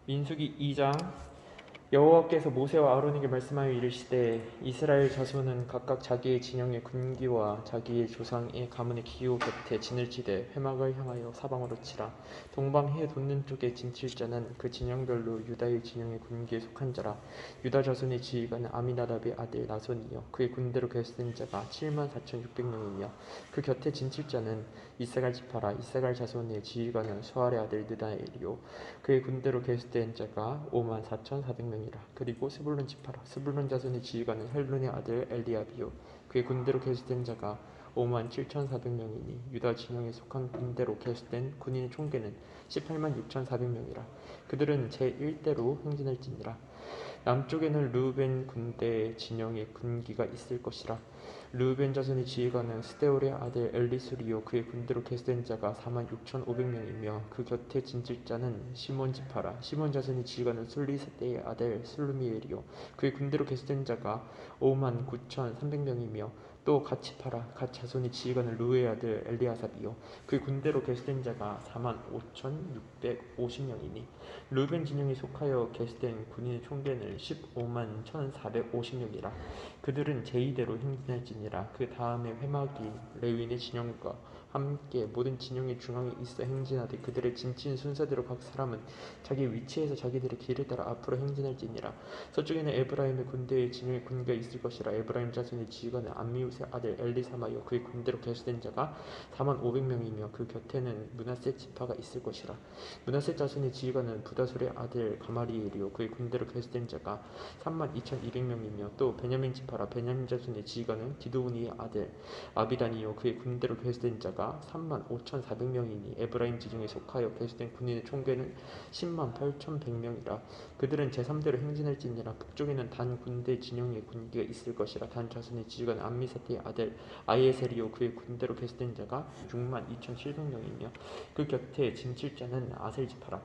민수기 2장. 여호와께서 모세와 아론에게 말씀하여 이르시되 이스라엘 자손은 각각 자기의 진영의 군기와 자기의 조상의 가문의 기호 곁에 진을 치되 회막을 향하여 사방으로 치라. 동방 해 돋는 쪽에 진칠 자는 그 진영별로 유다의 진영의 군기에 속한 자라. 유다 자손의 지휘관은 아미나답의 아들 나손이요 그의 군대로 계수된 자가 74,600명이며 그 곁에 진칠 자는 이사갈 지파라. 이사갈 자손의 지휘관은 수알의 아들 느다엘이요 그의 군대로 계수된 자가 54,400명이라. 그리고 스불론 지파라. 스불론 자손의 지휘관은 헬론의 아들 엘리압이요 그의 군대로 계수된 자가 57,400명이니 유다 진영에 속한 군대로 계수된 군인의 총계는 186,400명이라. 그들은 제1대로 행진할지니라. 남쪽에는 르우벤 군대 진영의 군기가 있을 것이라. 르우벤 자손의 지휘관은 스데올의 아들 엘리수리요 그의 군대로 계수된 자가 46,500명이며 그 곁에 진칠 자는 시몬 지파라. 시몬 자손의 지휘관은 술리세대의 아들 슬루미엘이요 그의 군대로 계수된 자가 59,300명이며 또 갓지파라. 갓 자손의 지휘관은 루의 아들 엘리아삽이요 그의 군대로 계수된 자가 45,650명이니 르우벤 진영에 속하여 계수된 군인의 총계는 151,450명이라. 그들은 제2대로 행진할지니라. 그 다음에 회막이 레위인의 진영과 함께 모든 진영의 중앙에 있어 행진하되 그들의 진친 순서대로 각 사람은 자기 위치에서 자기들의 길을 따라 앞으로 행진할지니라. 서쪽에는 에브라임의 군대의 진영의 군기가 있을 것이라. 에브라임 자손의 지휘관은 암미우스의 아들 엘리사마요 그의 군대로 계수된 자가 45,000명이며 그 곁에는 므낫세 지파가 있을 것이라. 므낫세 자손의 지휘관은 부다솔의 아들 가마리엘이요 그의 군대로 계수된 자가 32,200명이며 또 베냐민 지파라. 베냐민 자손의 지휘관은 기드오니의 아들 아비단이요 그의 군대로 계수된 자가 35,400명이니 에브라임 지중에 속하여 계수된 군인의 총계는 108,100명이라. 그들은 제3대로 행진할지니라. 북쪽에는 단 군대 진영의 군기가 있을 것이라. 단 자손의 지휘관 암미사대의 아들 아이에셀이요 그의 군대로 계수된 자가 62,700명이며 그 곁에 진칠 자는 아셀 지파라.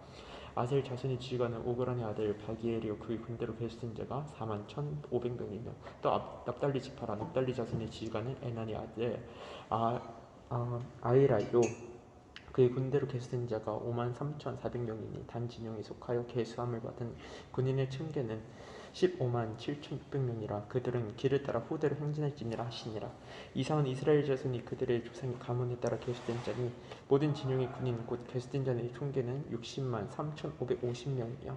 아셀 자손의 지휘관은 오그란의 아들 바기엘이요 그의 군대로 계수된 자가 41,500명이며 또 납달리 지파라. 납달리 자손의 지휘관은 에난의 아들 아이라요 그의 군대로 계수된 자가 53,400명이니 단 진영에 속하여 계수함을 받은 군인의 층계는 157,600명이라. 그들은 길을 따라 후대로 행진할지니라 하시니라. 이상은 이스라엘 자손이 그들의 조상의 가문에 따라 계수된 자니 모든 진영의 군인 곧 계수된 자의 총계는 603,550명이며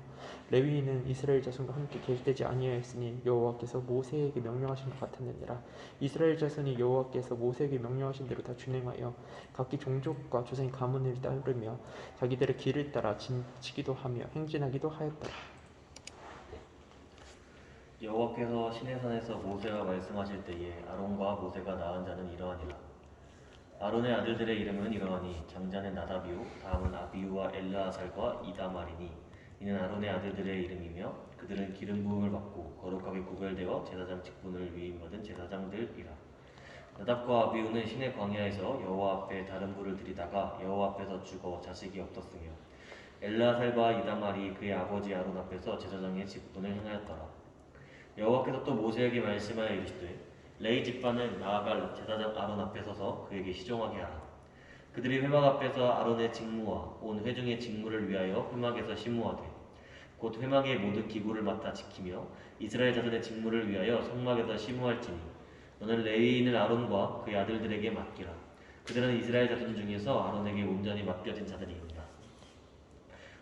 레위인은 이스라엘 자손과 함께 계수되지 아니하였으니 여호와께서 모세에게 명령하신 것 같았느니라. 이스라엘 자손이 여호와께서 모세에게 명령하신 대로 다 준행하여 각기 종족과 조상의 가문을 따르며 자기들의 길을 따라 진치기도 하며 행진하기도 하였더라. 여호와께서 시내산에서 모세와 말씀하실 때에 아론과 모세가 낳은 자는 이러하니라. 아론의 아들들의 이름은 이러하니 장자는 나답이요 다음은 아비우와 엘르아살과 이다말이니 이는 아론의 아들들의 이름이며 그들은 기름 부음을 받고 거룩하게 구별되어 제사장 직분을 위임받은 제사장들이라. 나답과 아비우는 시내 광야에서 여호와 앞에 다른 불을 들이다가 여호와 앞에서 죽어 자식이 없었으며 엘르아살과 이다말이 그의 아버지 아론 앞에서 제사장의 직분을 행하였더라. 여호와께서 또 모세에게 말씀하여 이르시되 레위 집파는 나아갈 제사장 아론 앞에 서서 그에게 시종하게 하라. 그들이 회막 앞에서 아론의 직무와 온 회중의 직무를 위하여 회막에서 심무하되 곧 회막의 모든 기구를 맡아 지키며 이스라엘 자손의 직무를 위하여 성막에서 심무할지니 너는 레위인을 아론과 그의 아들들에게 맡기라. 그들은 이스라엘 자손 중에서 아론에게 온전히 맡겨진 자들이니라.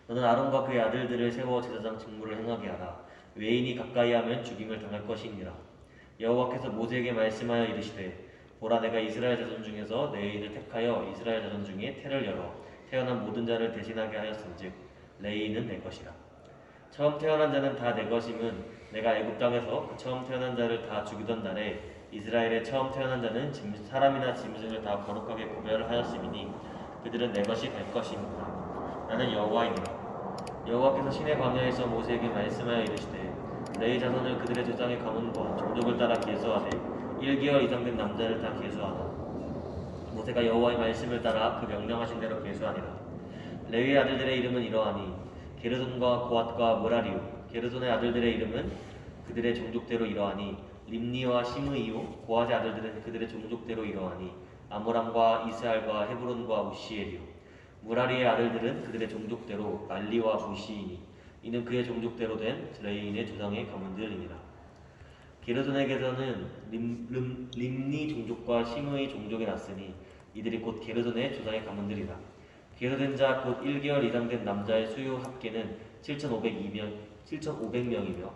너는 아론과 그의 아들들을 세워 제사장 직무를 행하게 하라. 외인이 가까이 하면 죽임을 당할 것이니라. 여호와께서 모세에게 말씀하여 이르시되 보라 내가 이스라엘 자손 중에서 레위인을 택하여 이스라엘 자손 중에 태를 열어 태어난 모든 자를 대신하게 하였은즉 레위인은 내 것이라. 처음 태어난 자는 다 내 것임은 내가 애굽 땅에서 그 처음 태어난 자를 다 죽이던 날에 이스라엘의 처음 태어난 자는 사람이나 짐승을 다 거룩하게 구별을 하였음이니 그들은 내 것이 될 것이니라. 나는 여호와이니라. 여호와께서 시내 광야에서 모세에게 말씀하여 이르시되 레위 자손을 그들의 조상의 가문과 종족을 따라 계수하되 1개월 이상 된 남자를 다 계수하라. 모세가 여호와의 말씀을 따라 그 명령하신 대로 계수하니라. 레위의 아들들의 이름은 이러하니 게르손과 고앗과 므라리요. 게르손의 아들들의 이름은 그들의 종족대로 이러하니 림니와 시므이요. 고앗의 아들들은 그들의 종족대로 이러하니 아므람과 이스알과 헤브론과 우시엘이요. 무라리의 아들들은 그들의 종족대로 말리와 무시이니 이는 그의 종족대로 된 레이인의 조상의 가문들이니라. 게르손에게서는 림니 종족과 심의 종족이 났으니 이들이 곧 게르손의 조상의 가문들이라. 계도된 자 곧 1개월 이상 된 남자의 수요 합계는 7,500명이며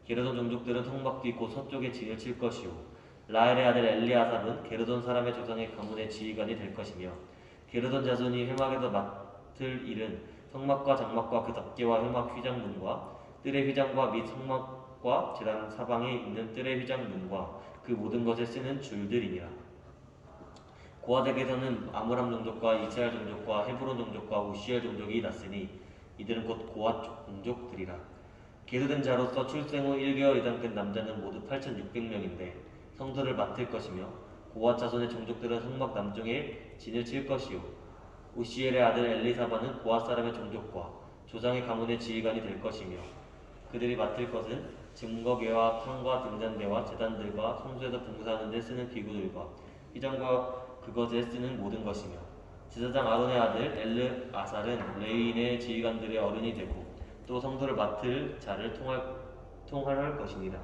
게르손 종족들은 성막 뒤 곧 서쪽에 진을 칠 것이요 라헬의 아들 엘리아삽은 게르손 사람의 조상의 가문의 지휘관이 될 것이며 게르손 자손이 회막에서 맡을 일은 성막과 장막과 그 덮개와 회막 휘장문과 뜰의 휘장과 및 성막과 제단 사방에 있는 뜰의 휘장문과 그 모든 것에 쓰는 줄들이니라. 고아덱에서는 아므람 종족과 이스라엘 종족과 헤브론 종족과 우시엘 종족이 났으니 이들은 곧 고아 종족들이라. 계수된 자로서 출생 후 1개월 이상 된 남자는 모두 8,600명인데 성소를 맡을 것이며 고아 자손의 종족들은 성막 남쪽에 진을 칠 것이요 우시엘의 아들 엘리사바는 고아 사람의 종족과 조상의 가문의 지휘관이 될 것이며 그들이 맡을 것은 증거궤와 창과 등잔대와 제단들과 성소에서 봉사하는 데 쓰는 기구들과 휘장과 그것에 쓰는 모든 것이며 제사장 아론의 아들 엘르아살은 레위인의 지휘관들의 어른이 되고 또 성소를 맡을 자를 통할할 것이니라.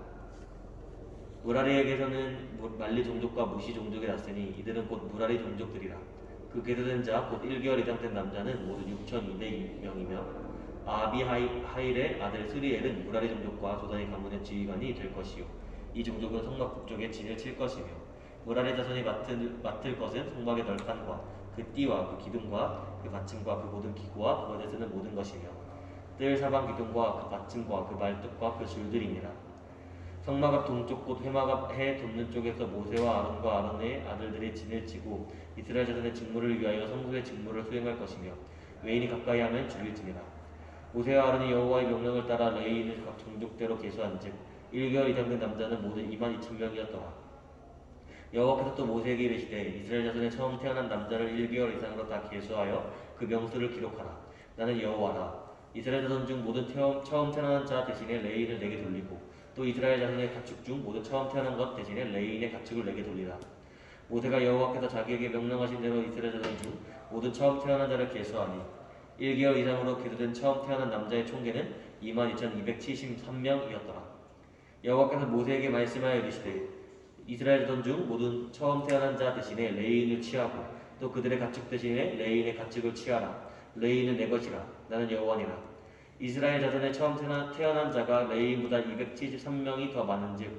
무라리에게서는 말리 종족과 무시 종족이 났으니 이들은 곧 무라리 종족들이라. 그 계도된 자 곧 1개월 이상 된 남자는 모두 6,200명이며 아비하일의 아들 스리엘은 무라리 종족과 조상의 가문의 지휘관이 될 것이요 이 종족은 성막 북쪽에 진을 칠 것이며 무라리 자손이 맡을 것은 성막의 널판과 그 띠와 그 기둥과 그 받침과 그 모든 기구와 그것에 쓰는 모든 것이며 뜰 사방 기둥과 그 받침과 그 말뚝과 그 줄들이니라. 성막 앞 동쪽 곧 회막 앞 해 돋는 쪽에서 모세와 아론과 아론의 아들들이 진을 치고 이스라엘 자손의 직무를 위하여 성소의 직무를 수행할 것이며 외인이 가까이 하면 죽일지니라. 모세와 아론이 여호와의 명령을 따라 레위인을 각 종족대로 계수한즉 1개월 이상 된 남자는 모두 22,000명이었더라. 여호와께서 또 모세에게 이르시되 이스라엘 자손의 처음 태어난 남자를 1개월 이상으로 다 계수하여 그 명수를 기록하라. 나는 여호와라. 이스라엘 자손 중 모든 처음 태어난 자 대신에 레위인을 내게 돌리고 또 이스라엘 자손의 가축 중 모든 처음 태어난 것 대신에 레위인의 가축을 내게 돌리라. 모세가 여호와께서 자기에게 명령하신 대로 이스라엘 자손 중 모든 처음 태어난 자를 계수하니 1개월 이상으로 계수된 처음 태어난 남자의 총계는 22,273명이었더라. 여호와께서 모세에게 말씀하여 이르시되 이스라엘 자손 중 모든 처음 태어난 자 대신에 레위인을 취하고 또 그들의 가축 대신에 레위인의 가축을 취하라. 레위인은 내 것이라. 나는 여호와니라. 이스라엘 자손의 처음 태어난 자가 레위인보다 273명이 더 많은즉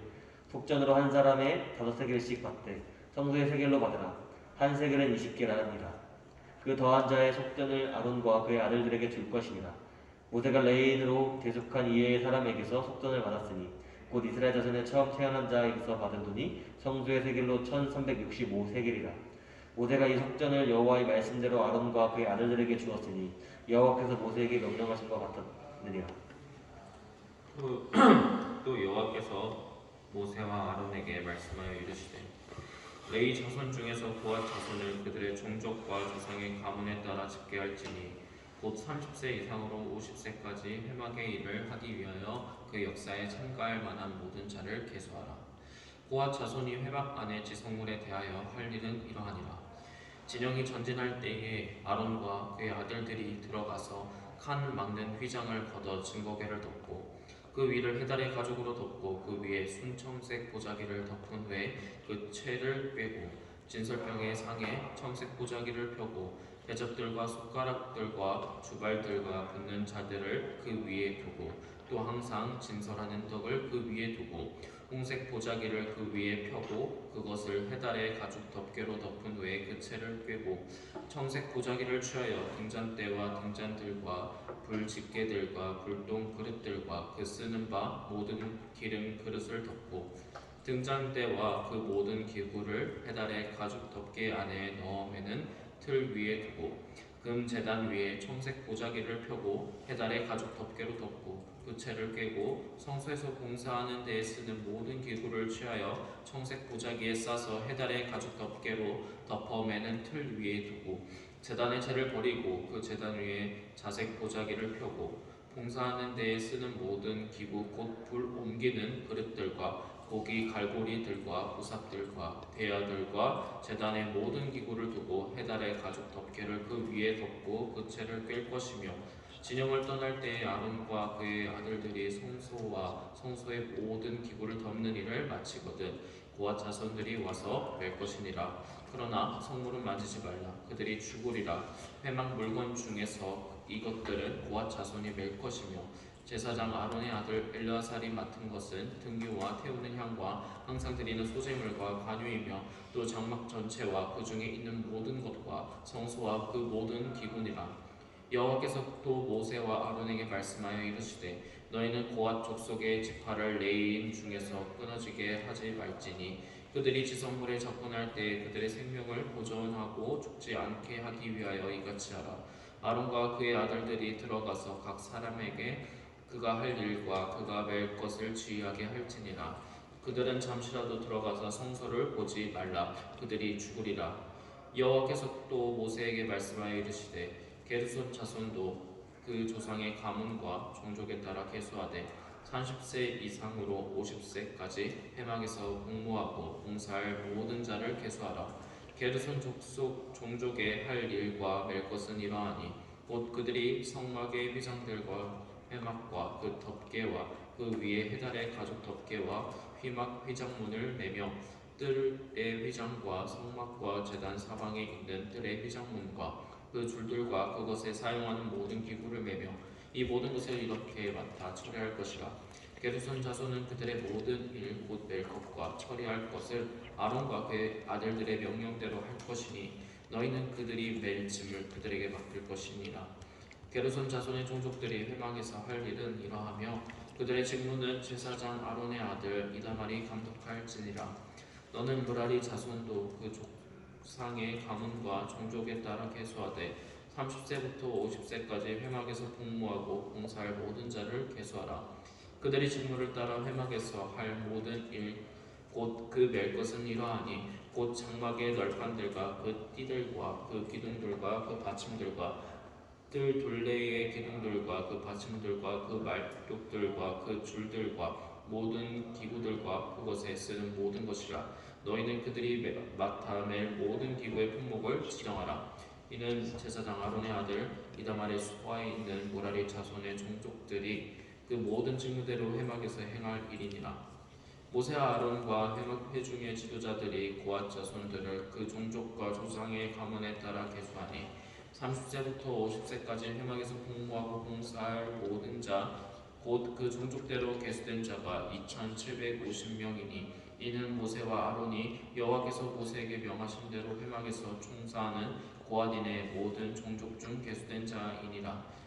속전으로 한 사람에 5세겔씩 받되 성소의 세겔로 받으라. 한 세겔은 20개라니라. 그 더한 자의 속전을 아론과 그의 아들들에게 줄 것이니라. 모세가 레위인으로 대속한 이외의 사람에게서 속전을 받았으니 곧 이스라엘 자손의 처음 태어난 자에게서 받은 돈이 성소의 세겔로 1,365세겔이라. 모세가 이 속전을 여호와의 말씀대로 아론과 그의 아들들에게 주었으니 여호와께서 모세에게 명령하신 것 같았느니라. 또 여호와께서 모세와 아론에게 말씀하여 이르시되 레위 자손 중에서 고앗 자손을 그들의 종족과 조상의 가문에 따라 집계할지니 곧 30세 이상으로 50세까지 회막의 일을 하기 위하여 그 역사에 참가할 만한 모든 자를 계수하라. 고앗 자손이 회막 안의 지성물에 대하여 할 일은 이러하니라. 진영이 전진할 때에 아론과 그의 아들들이 들어가서 칸 막는 휘장을 걷어 증거궤를 덮고 그 위를 해달의 가죽으로 덮고 그 위에 순청색 보자기를 덮은 후에 그 채를 꿰고 진설병의 상에 청색 보자기를 펴고 대접들과 숟가락들과 주발들과 붓는 자들을 그 위에 두고 또 항상 진설하는 떡을 그 위에 두고 홍색 보자기를 그 위에 펴고 그것을 해달의 가죽 덮개로 덮은 후에 그 채를 꿰고 청색 보자기를 취하여 등잔대와 등잔들과 불 집게들과 불똥 그릇들과 그 쓰는 바 모든 기름 그릇을 덮고 등잔대와 그 모든 기구를 해달의 가죽 덮개 안에 넣어 매는 틀 위에 두고 금 제단 위에 청색 보자기를 펴고 해달의 가죽 덮개로 덮고 그 채를 꿰고 성소에서 봉사하는 데에 쓰는 모든 기구를 취하여 청색 보자기에 싸서 해달의 가죽 덮개로 덮어 매는 틀 위에 두고 제단의 채를 버리고 그 제단 위에 자색 보자기를 펴고 봉사하는 데에 쓰는 모든 기구 곧 불 옮기는 그릇들과 고기 갈고리들과 보삽들과 대야들과 제단의 모든 기구를 두고 해달의 가죽 덮개를 그 위에 덮고 그 채를 꿰 것이며 진영을 떠날 때에 아론과 그의 아들들이 성소와 성소의 모든 기구를 덮는 일을 마치거든 고아 자손들이 와서 뵐 것이니라. 그러나 성물은 만지지 말라. 그들이 죽으리라. 회막 물건 중에서 이것들은 고아 자손이 맬 것이며 제사장 아론의 아들 엘르아살이 맡은 것은 등유와 태우는 향과 항상 드리는 소제물과 관유이며 또 장막 전체와 그 중에 있는 모든 것과 성소와 그 모든 기구니라. 여호와께서 또 모세와 아론에게 말씀하여 이르시되 너희는 고앗 족속의 지파를 레위인 중에서 끊어지게 하지 말지니 그들이 지성물에 접근할 때 그들의 생명을 보존하고 죽지 않게 하기 위하여 이같이 하라. 아론과 그의 아들들이 들어가서 각 사람에게 그가 할 일과 그가 맬 것을 지휘하게 할지니라. 그들은 잠시라도 들어가서 성소를 보지 말라. 그들이 죽으리라. 여호와께서 또 모세에게 말씀하여 이르시되 게르손 자손도 그 조상의 가문과 종족에 따라 계수하되 30세 이상으로 50세까지 회막에서 복무하고 봉사할 모든 자를 계수하라. 게르손 족속 종족의 할 일과 맬 것은 이러하니 곧 그들이 성막의 휘장들과 회막과 그 덮개와 그 위에 해달의 가죽 덮개와 휘막 휘장문을 매며 뜰의 휘장과 성막과 제단 사방에 있는 뜰의 휘장문과 그 줄들과 그것에 사용하는 모든 기구를 매며 이 모든 것을 이렇게 맡아 처리할 것이라. 게르손 자손은 그들의 모든 일 곧 맬 것과 처리할 것을 아론과 그의 아들들의 명령대로 할 것이니 너희는 그들이 맬 짐을 그들에게 맡길 것이니라. 게르손 자손의 종족들이 회막에서 할 일은 이러하며 그들의 직무는 제사장 아론의 아들 이다말이 감독할지니라. 너는 무라리 자손도 그 조상의 가문과 종족에 따라 계수하되 30세부터 50세까지 회막에서 복무하고 봉사할 모든 자를 계수하라. 그들이 직무를 따라 회막에서 할 모든 일 곧 그 맬 것은 이러하니 곧 장막의 널판들과 그 띠들과 그 기둥들과 그 받침들과 뜰 둘레의 기둥들과 그 받침들과 그 말뚝들과 그 줄들과 모든 기구들과 그것에 쓰는 모든 것이라. 너희는 그들이 맡아 맬 모든 기구의 품목을 지정하라. 이는 제사장 아론의 아들 이다말의 수하에 있는 무라리 자손의 종족들이 그 모든 직무대로 회막에서 행할 일이니라. 모세와 아론과 회중의 지도자들이 고앗 자손들을 그 종족과 조상의 가문에 따라 계수하니 30세부터 50세까지 회막에서 복무하고 봉사할 모든 자 곧 그 종족대로 계수된 자가 2,750명이니 이는 모세와 아론이 여호와께서 모세에게 명하신 대로 회막에서 총사하는 고앗인의 모든 종족 중 계수된 자이니라.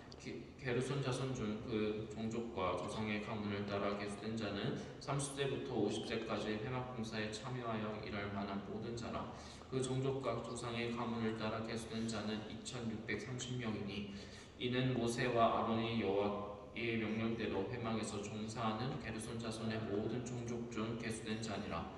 게르손 자손 중 그 종족과 조상의 가문을 따라 계수된 자는 30세부터 50세까지 회막 봉사에 참여하여 일할 만한 모든 자라. 그 종족과 조상의 가문을 따라 계수된 자는 2,630명이니 이는 모세와 아론이 여호와의 명령대로 회막에서 종사하는 게르손 자손의 모든 종족 중 계수된 자니라.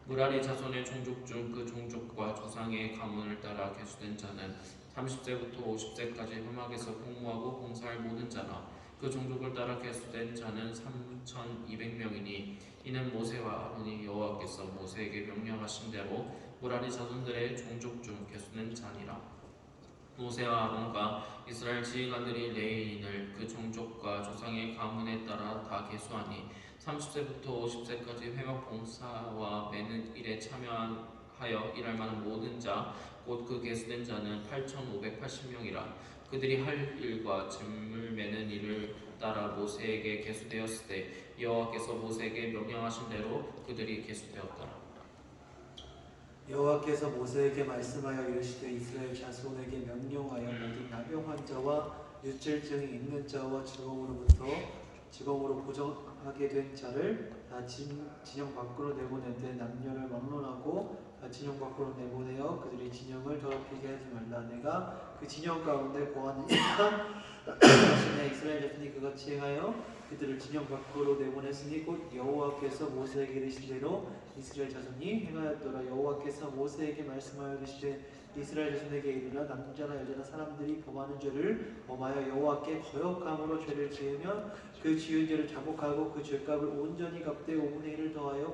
무라리 자손의 종족 중 그 종족과 조상의 가문을 따라 계수된 자는 30세부터 50세까지 회막에서 복무하고 봉사할 모든 자라. 그 종족을 따라 계수된 자는 3,200명이니 이는 모세와 아론이 여호와께서 모세에게 명령하신 대로 무라리 자손들의 종족 중 계수된 자니라. 모세와 아론과 이스라엘 지휘관들이 레위인을 그 종족과 조상의 가문에 따라 다 계수하니 30세부터 50세까지 회막 봉사와 매는 일에 참여하여 일할 만한 모든 자 곧 그 계수된 자는 8,580명이라. 그들이 할 일과 짐을 매는 일을 따라 모세에게 계수되었을 때 여호와께서 모세에게 명령하신 대로 그들이 계수되었더라. 여호와께서 모세에게 말씀하여 이르시되 이스라엘 자손에게 명령하여 모든 나병 환자와 뇌졸증이 있는 자와 직업으로 고정하게 된 자를 다 진영 밖으로 내보내되 남녀를 막론하고 다 진영 밖으로 내보내어 그들이 진영을 더럽히게 하지 말라. 내가 그 진영 가운데 보았느니라. 이스라엘 자손이 그같이 행하여 그들을 진영 밖으로 내보냈으니 곧 여호와께서 모세에게 이르신 대로 이스라엘 자손이 행하였더라. 여호와께서 모세에게 말씀하여 이르시되 이스라엘 자손에게 이르라. 남자나 여자나 사람들이 범하는 죄를 범하여 여호와께 거역함으로 죄를 지으며 그 지은 죄를 자복하고 그 죄값을 온전히 갚되 5분의 1을 더하여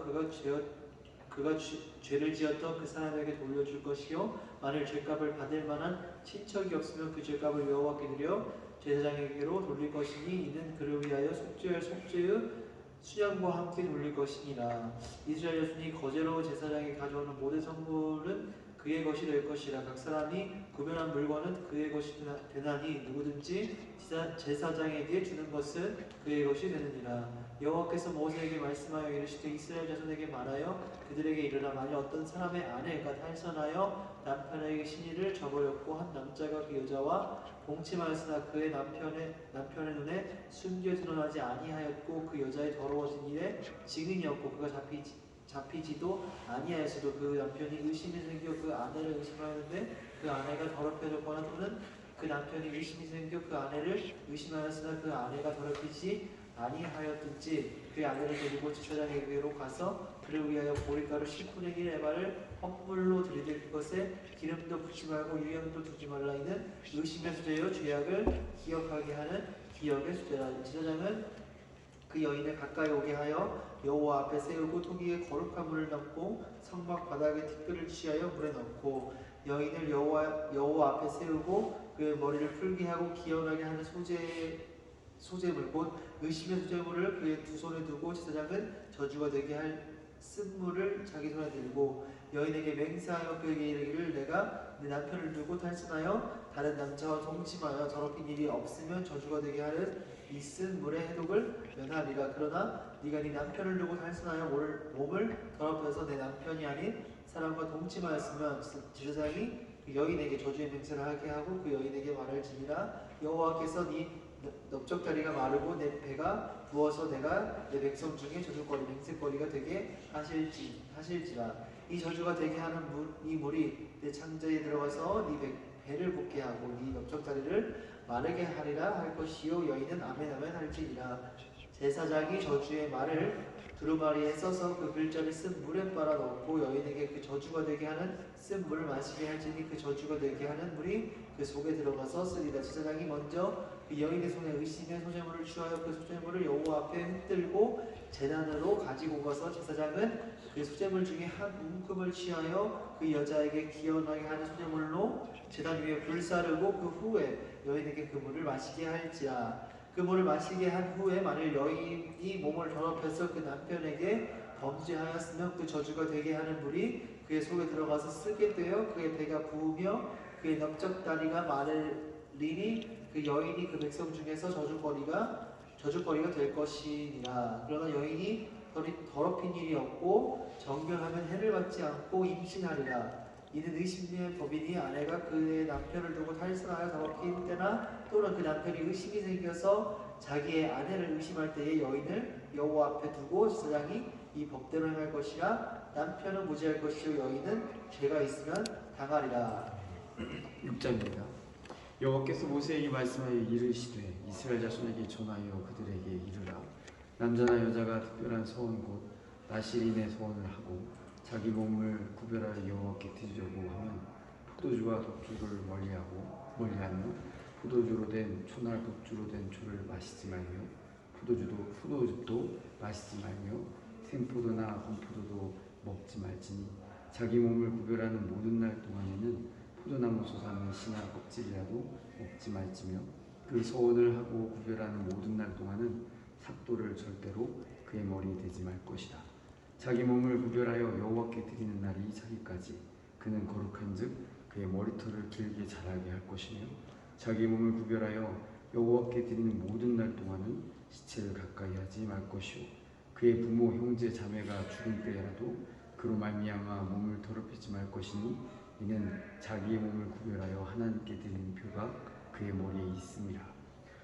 그가 죄를 지었던 그 사람에게 돌려줄 것이요 만일 죄값을 받을 만한 친척이 없으면 그 죄값을 여호와께 드려 제사장에게로 돌릴 것이니 이는 그를 위하여 속죄할 속죄의 수양과 함께 돌릴 것이니라. 이스라엘 자손이 거제로 제사장이 가져오는 모든 성물은 그의 것이 될 것이라. 각 사람이 구별한 물건은 그의 것이 되나니 누구든지 제사장에게 주는 것은 그의 것이 되느니라. 여호와께서 모세에게 말씀하여 이르시되 이스라엘 자손에게 말하여 그들에게 이르라. 만일 어떤 사람의 아내가 탈선하여 남편에게 신의를 저버렸고 한 남자가 그 여자와 동침하였으나 그의 남편의 눈에 숨겨 드러나지 아니하였고 그 여자의 더러워진 일에 증인이었고 그가 잡히지도 아니하였어도 그 남편이 의심이 생겨 그 아내를 의심하였는데 그 아내가 더럽혀졌거나 또는 그 남편이 의심이 생겨 그 아내를 의심하였으나 그 아내가 더럽히지 아니하였든지 그 아내를 데리고 제사장에게로 가서 그를 위하여 보리가루 10분의 1 에바를 헌물로 드릴 것에 기름도 붓지 말고 유향도 두지 말라. 이는 의심의 수제요 죄악을 기억하게 하는 기억의 수제라. 제사장은 그 여인을 가까이 오게 하여 여호와 앞에 세우고 토기에 거룩한 물을 넣고 성막 바닥에 티끌을 취하여 물에 넣고 여인을 여호와 앞에 세우고 그의 머리를 풀게 하고 기억나게 하는 소재물 곧 의심의 소재물을 그의 두 손에 두고 제사장은 저주가 되게 할 쓴물을 자기 손에 들고 여인에게 맹세하여 그에게 이르기를 내가 내 남편을 두고 탈선하여 다른 남자와 동침하여 더럽힌 일이 없으면 저주가 되게 하는 이 쓴 물의 해독을 면하리라. 그러나 네가 네 남편을 두고 탈선하여 몸을 더럽혀서 내 남편이 아닌 사람과 동침하였으면 제사장이 그 여인에게 저주의 맹세를 하게 하고 그 여인에게 말할지니라. 여호와께서 네 넓적다리가 마르고 내 배가 부어서 내가 내 백성 중에 저주거리 맹세거리가 되게 하실지라. 이 저주가 되게 하는 이 물이 내 창자에 들어가서 네 배를 붓게 하고 네 넓적다리를 마르게 하리라 할 것이요 여인은 아멘 아멘 할지니라. 제사장이 저주의 말을 두루마리에 써서 그 글자를 쓴 물에 빨아 넣고 여인에게 그 저주가 되게 하는 쓴 물을 마시게 할지니 그 저주가 되게 하는 물이 그 속에 들어가서 쓰리라. 제사장이 먼저 그 여인의 손에 의심의 소재물을 취하여 그 소재물을 여호와 앞에 흩들고 제단으로 가지고 가서 제사장은 그 소재물 중에 한 움큼을 취하여 그 여자에게 기억나게 하는 소재물로 제단 위에 불사르고 그 후에 여인에게 그 물을 마시게 할지라. 그 물을 마시게 한 후에 만일 여인이 몸을 더럽혀서 그 남편에게 범죄하였으면 그 저주가 되게 하는 물이 그의 속에 들어가서 쓰게 되어 그의 배가 부으며 그의 넓적다리가 마르리니 그 여인이 그 백성 중에서 저주거리가 될 것이니라. 그러나 여인이 더럽힌 일이 없고 정결하면 해를 받지 않고 임신하리라. 이는 의심의 법이니 아내가 그의 남편을 두고 탈선하여 더럽힌 때나 또는 그 남편이 의심이 생겨서 자기의 아내를 의심할 때에 여인을 여호와 앞에 두고 제사장이 이 법대로 행할 것이라. 남편은 무죄할 것이요 여인은 죄가 있으면 당하리라. 6절입니다. 여호와께서 모세에게 말씀하여 이르시되 이스라엘 자손에게 전하여 그들에게 이르라. 남자나 여자가 특별한 소원 곧 나실인의 소원을 하고 자기 몸을 구별하여 여호와께 드리려고 하면 포도주와 독주를 멀리하며 포도주로 된 초나 독주로 된 초를 마시지 말며 포도주도 마시지 말며 생포도나 건포도도 먹지 말지니 자기 몸을 구별하는 모든 날 동안에는 포도나무 솟아는 신화 껍질이라도 먹지 말지며 그 소원을 하고 구별하는 모든 날 동안은 삭도를 절대로 그의 머리에 대지 말 것이다. 자기 몸을 구별하여 여호와께 드리는 날이 차기까지 그는 거룩한즉 그의 머리털을 길게 자라게 할 것이며 자기 몸을 구별하여 여호와께 드리는 모든 날 동안은 시체를 가까이 하지 말 것이요 그의 부모 형제 자매가 죽은 때라도 그로 말미암아 몸을 더럽히지 말 것이니 이는 자기의 몸을 구별하여 하나님께 드리는 표가 그의 머리에 있음이라.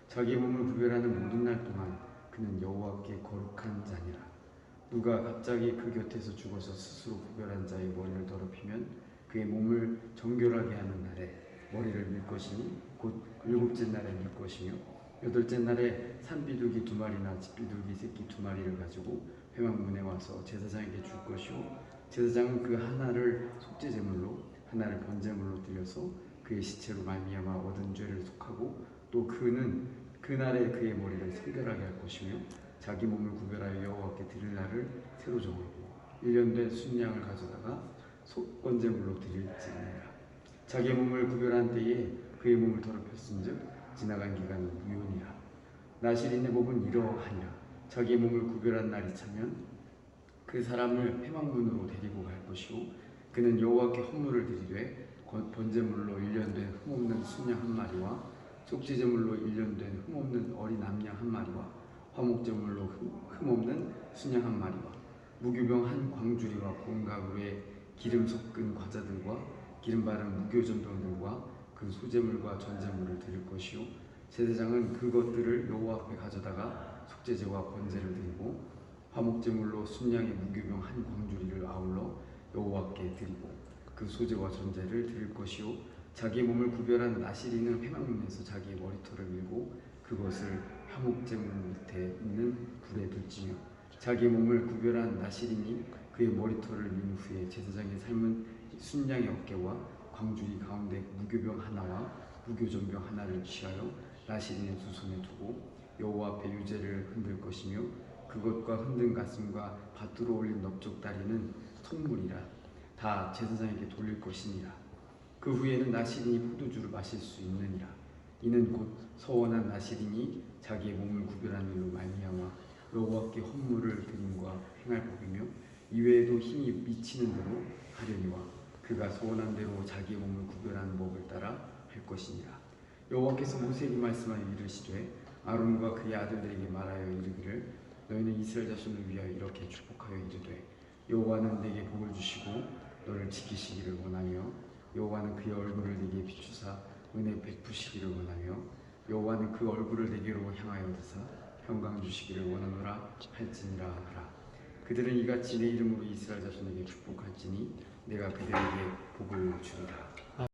자기의 몸을 구별하는 모든 날 동안 그는 여호와께 거룩한 자니라. 누가 갑자기 그 곁에서 죽어서 스스로 구별한 자의 머리를 더럽히면 그의 몸을 정결하게 하는 날에 머리를 밀 것이니 곧 7째 날에 밀 것이며 8째 날에 산비둘기 2마리나 집비둘기 새끼 2마리를 가지고 회막문에 와서 제사장에게 줄 것이요 제사장은 그 하나를 속죄제물로 하나를 번제물로 드려서 그의 시체로 말미암아 얻은 죄를 속하고 또 그는 그날에 그의 머리를 성결하게 할 것이며 자기 몸을 구별하여 여호와께 드릴 날을 새로 정하고 1년 된 순양을 가져다가 속건제물로 드릴지니라. 자기 몸을 구별한 때에 그의 몸을 더럽혔은즉 지나간 기간은 무효니라. 나실인의 법은 이러하니라. 자기의 몸을 구별한 날이 차면 그 사람을 회막문으로 데리고 갈 것이요 그는 여호와께 헌물을 드리되 번제물로 1년 된 흠없는 순양 한 마리와 속죄제물로 1년 된 흠없는 어린 암양 한 마리와 화목제물로 흠없는 순양 한 마리와 무교병 한 광주리와 곤가루에 기름 섞은 과자들과 기름 바른 무교전병들과 그 소제물과 전제물을 드릴 것이요 제사장은 그것들을 여호와 앞에 가져다가 속죄제와 번제를 드리고 화목제물로 순양의 무교병 한 광주리를 아울러 여호와께 드리고 그 소제와 전제를 드릴 것이요 자기의 몸을 구별한 나실인은 회막문에서 자기의 머리털을 밀고 그것을 화목제물 밑에 있는 불에 둘지며 자기의 몸을 구별한 나실인이 그의 머리털을 민 후에 제사장의 삶은 순양의 어깨와 광주리 가운데 무교병 하나와 무교전병 하나를 취하여 나실인의 두 손에 두고 여호와 앞에 유제를 흔들 것이며 그것과 흔든 가슴과 밭으로 올린 넓적다리는 성물이라 다 제사장에게 돌릴 것이니라. 그 후에는 나실인이 포도주를 마실 수 있느니라. 이는 곧 서원한 나실인이 자기의 몸을 구별한 일로 말미암아 여호와께 헌물을 드림과 행할 법이며 이외에도 힘이 미치는 대로 하려니와 그가 서원한 대로 자기의 몸을 구별하는 법을 따라 할 것이니라. 여호와께서 모세에게 말씀하여 이르시되 아론과 그의 아들들에게 말하여 이르기를 너희는 이스라엘 자손을 위하여 이렇게 축복하여 이르되 여호와는 내게 복을 주시고 너를 지키시기를 원하며 여호와는 그의 얼굴을 내게 비추사 은혜 베푸시기를 원하며 여호와는 그 얼굴을 내게로 향하여 드사 평강 주시기를 원하노라 할지니라 하라. 그들은 이같이 내 이름으로 이스라엘 자손에게 축복할지니 내가 그들에게 복을 주리라.